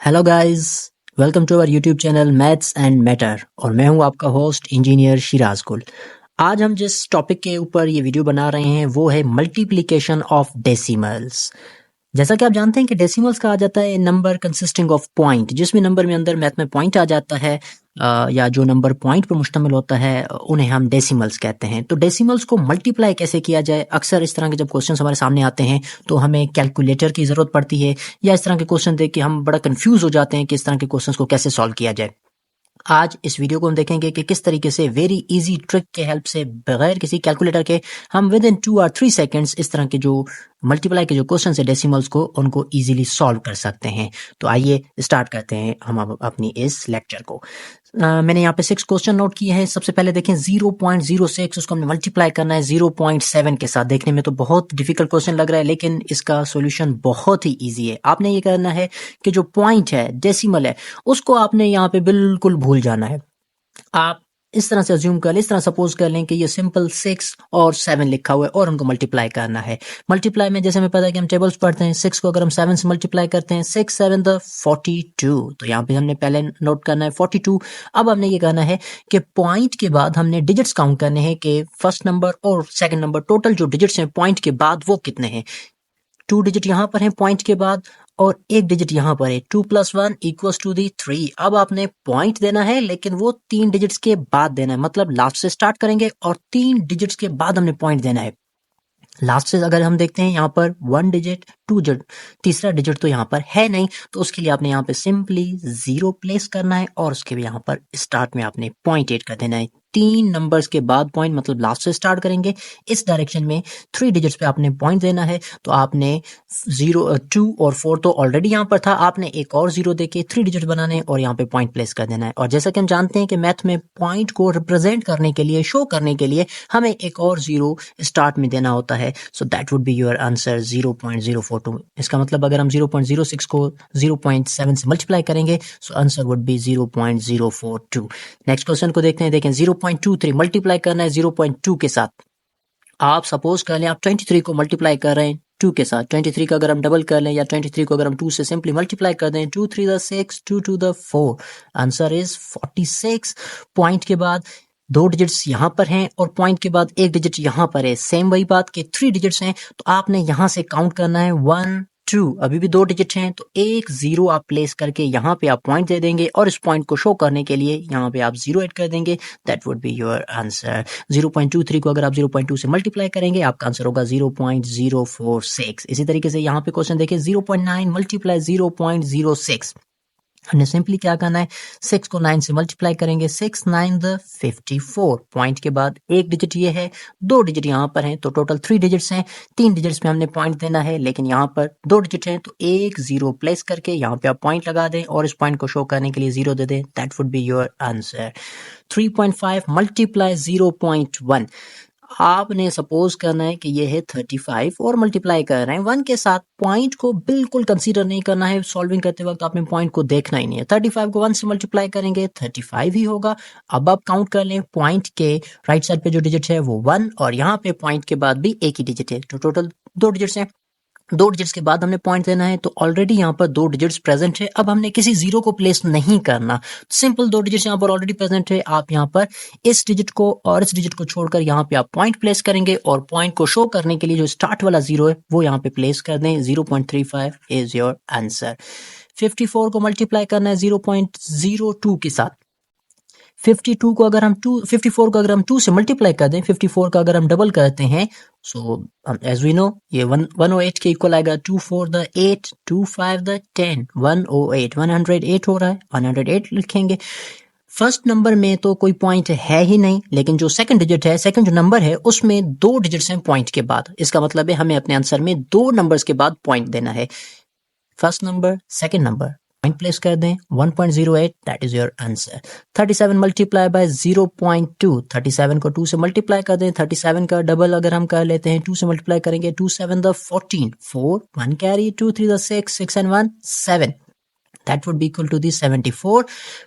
Hello guys, welcome to our YouTube channel maths and matter और मैं हूं आपका होस्ट इंजीनियर शिराज गुल। आज हम जिस टॉपिक के ऊपर ये वीडियो बना रहे हैं वो है मल्टीप्लिकेशन ऑफ डेसिमल्स। जैसा कि आप जानते हैं कि डेसिमल्स कहा जाता है नंबर कंसिस्टिंग ऑफ पॉइंट, जिसमें नंबर में अंदर मैथ में पॉइंट आ जाता है या जो नंबर पॉइंट पर मुश्तमिल होता है उन्हें हम डेसिमल्स कहते हैं। तो डेसिमल्स को मल्टीप्लाई कैसे किया जाए, अक्सर इस तरह के जब क्वेश्चन हमारे सामने आते हैं तो हमें कैलकुलेटर की ज़रूरत पड़ती है या इस तरह के क्वेश्चन देख के हम बड़ा कंफ्यूज हो जाते हैं कि इस तरह के क्वेश्चन को कैसे सॉल्व किया जाए। आज इस वीडियो को हम देखेंगे कि किस तरीके से वेरी इजी ट्रिक के हेल्प से बगैर किसी कैलकुलेटर के हम विद इन 2 और 3 सेकंड्स इस तरह के जो मल्टीप्लाई के जो क्वेश्चन है डेसिमल्स को उनको इजीली सॉल्व कर सकते हैं। तो आइए स्टार्ट करते हैं हम अपनी इस लेक्चर को। मैंने यहाँ पे 6 क्वेश्चन नोट किए हैं। सबसे पहले देखें 0.06, उसको हमने मल्टीप्लाई करना है 0.7 के साथ। देखने में तो बहुत डिफिकल्ट क्वेश्चन लग रहा है लेकिन इसका सॉल्यूशन बहुत ही इजी है। आपने ये करना है कि जो पॉइंट है, डेसिमल है, उसको आपने यहाँ पे बिल्कुल भूल जाना है। आप इस तरह से अज्यूम कर लें, इस तरह सपोज कर लें कि ये सिंपल 6 और 7 लिखा हुआ है और उनको मल्टीप्लाई करना है। मल्टीप्लाई में जैसे हमें पता है कि हम टेबल्स पढ़ते हैं, 6 को अगर हम 7 से मल्टीप्लाई करते हैं 6 7 द 42, तो यहाँ पे हमने पहले नोट करना है 42। अब हमने ये करना है कि पॉइंट के बाद हमने डिजिट्स काउंट करने हैं कि फर्स्ट नंबर और सेकंड नंबर टोटल जो डिजिट्स हैं पॉइंट के बाद वो कितने हैं। 2 डिजिट यहाँ पर है पॉइंट के बाद और 1 डिजिट यहाँ पर है। 2 + 1 = 3। अब आपने पॉइंट देना है लेकिन वो 3 डिजिट्स के बाद देना है, मतलब लास्ट से स्टार्ट करेंगे और 3 डिजिट्स के बाद हमने पॉइंट देना है। लास्ट से अगर हम देखते हैं यहाँ पर 1 डिजिट 2 डिजिट, तीसरा डिजिट तो यहाँ पर है नहीं, तो उसके लिए आपने यहाँ पे सिंपली 0 प्लेस करना है और उसके भी यहाँ पर स्टार्ट में आपने 0.8 कर देना है। 3 नंबर्स के बाद पॉइंट, मतलब लास्ट से स्टार्ट करेंगे इस डायरेक्शन में। 3 डिजिट्स पे आपने पॉइंट देना है, तो आपने 0 2 और 4 तो ऑलरेडी यहाँ पर था, आपने एक और 0 देके 3 डिजिट बनाने और यहाँ पे पॉइंट प्लेस कर देना है। और जैसा कि हम जानते हैं कि मैथ में पॉइंट को रिप्रेजेंट करने के लिए, शो करने के लिए हमें एक और 0 स्टार्ट में देना होता है। So that would be your answer 0.042। इसका मतलब अगर हम 0.06 को 0.7 से मल्टीप्लाई करेंगे so answer would be 0.042। Next question को देखते हैं। देखें 0.23 मल्टीप्लाई करना है 0.2 के साथ। आप सपोज कर लें आप 23 को मल्टीप्लाई कर रहे हैं 2 के साथ। 23 का अगर हम डबल कर लें या 23 को अगर हम 2 से सिंपली मल्टीप्लाई कर दें, 2 3 6, 2 2 4, आंसर इज 46। पॉइंट के बाद 2 डिजिट्स यहाँ पर हैं और पॉइंट के बाद 1 डिजिट यहाँ पर है। सेम वही बात कि 3 डिजिट्स हैं, तो आपने यहाँ से काउंट करना है 1 2, अभी भी 2 डिजिट हैं तो एक 0 आप प्लेस करके यहाँ पे आप पॉइंट दे देंगे और इस पॉइंट को शो करने के लिए यहाँ पे आप 0 ऐड कर देंगे। That would be your answer. 0.23 को अगर आप 0.2 से मल्टीप्लाई करेंगे आपका आंसर होगा 0.046। इसी तरीके से यहाँ पे क्वेश्चन देखिए 0.9 मल्टीप्लाई 0.06। हमने सिंपली क्या करना है, 6 को 9 से मल्टीप्लाई करेंगे, 6 9 द 54। पॉइंट के बाद 1 डिजिट ये है, 2 डिजिट यहाँ पर हैं, तो टोटल 3 डिजिट्स हैं। 3 डिजिट्स में हमने पॉइंट देना है लेकिन यहाँ पर 2 डिजिट हैं, तो एक 0 प्लेस करके यहाँ पे आप पॉइंट लगा दें और इस पॉइंट को शो करने के लिए 0 दे दें। That would be your answer. 3.5 multiply 0.1। आपने सपोज करना है कि ये है 35 और मल्टीप्लाई कर रहे हैं 1 के साथ। पॉइंट को बिल्कुल कंसीडर नहीं करना है सॉल्विंग करते वक्त, आपने पॉइंट को देखना ही नहीं है। 35 को 1 से मल्टीप्लाई करेंगे 35 ही होगा। अब आप काउंट कर लें, पॉइंट के राइट साइड पे जो डिजिट है वो 1 और यहाँ पे पॉइंट के बाद भी एक ही डिजिट है, तो टोटल 2 डिजिट्स हैं। 2 डिजिट्स के बाद हमने पॉइंट देना है, तो ऑलरेडी यहाँ पर 2 डिजिट्स प्रेजेंट है। अब हमने किसी 0 को प्लेस नहीं करना, सिंपल 2 डिजिट्स यहाँ पर ऑलरेडी प्रेजेंट है। आप यहाँ पर इस डिजिट को और इस डिजिट को छोड़कर यहाँ पे आप पॉइंट प्लेस करेंगे और पॉइंट को शो करने के लिए जो स्टार्ट वाला 0 है वो यहाँ पे प्लेस कर दें। 0.35 इज योर आंसर। 54 को मल्टीप्लाई करना है 0.02 के साथ। 54 को अगर हम 2 से मल्टीप्लाई कर दें, 54 का अगर हम डबल करते हैं सो एज वी नो ये 108 के इक्वल आएगा। 2 4 द 8, 2 5 द 10, 108 108 हो रहा है, 108 लिखेंगे। फर्स्ट नंबर में तो कोई पॉइंट है ही नहीं, लेकिन जो सेकंड डिजिट है, सेकंड जो नंबर है उसमें 2 डिजिट्स हैं पॉइंट के बाद। इसका मतलब है हमें अपने आंसर में 2 नंबर्स के बाद पॉइंट देना है। First number, second number, point place कर दें 1.08, that is your answer. 37 multiply by 0.2, 37 को 2 से मल्टीप्लाई कर दें। 37 का डबल अगर हम कर लेते हैं 2 से मल्टीप्लाई करेंगे, 2 7 the 14, 4 1 carry, 2 3 the 6, 6 and 1 7। That would be equal to the 74।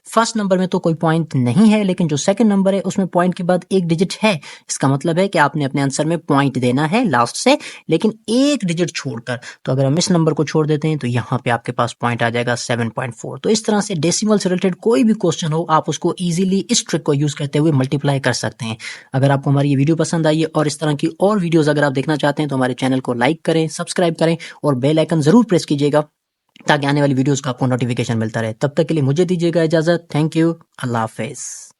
First number में तो कोई पॉइंट नहीं है, लेकिन जो सेकंड नंबर है उसमें पॉइंट के बाद एक डिजिट है। इसका मतलब है कि आपने अपने आंसर में पॉइंट देना है लास्ट से, लेकिन एक डिजिट छोड़कर। तो अगर हम इस नंबर को छोड़ देते हैं तो यहाँ पे आपके पास पॉइंट आ जाएगा 7.4। तो इस तरह से डेसिमल से रिलेटेड कोई भी क्वेश्चन हो, आप उसको इजीली इस ट्रिक को यूज करते हुए मल्टीप्लाई कर सकते हैं। अगर आपको हमारी ये वीडियो पसंद आई है और इस तरह की और वीडियोस अगर आप देखना चाहते हैं तो हमारे चैनल को लाइक करें, सब्सक्राइब करें और बेल आइकन जरूर प्रेस कीजिएगा, ताकि आने वाली वीडियोस का आपको नोटिफिकेशन मिलता रहे। तब तक के लिए मुझे दीजिएगा इजाजत। Thank you. Allah Hafiz.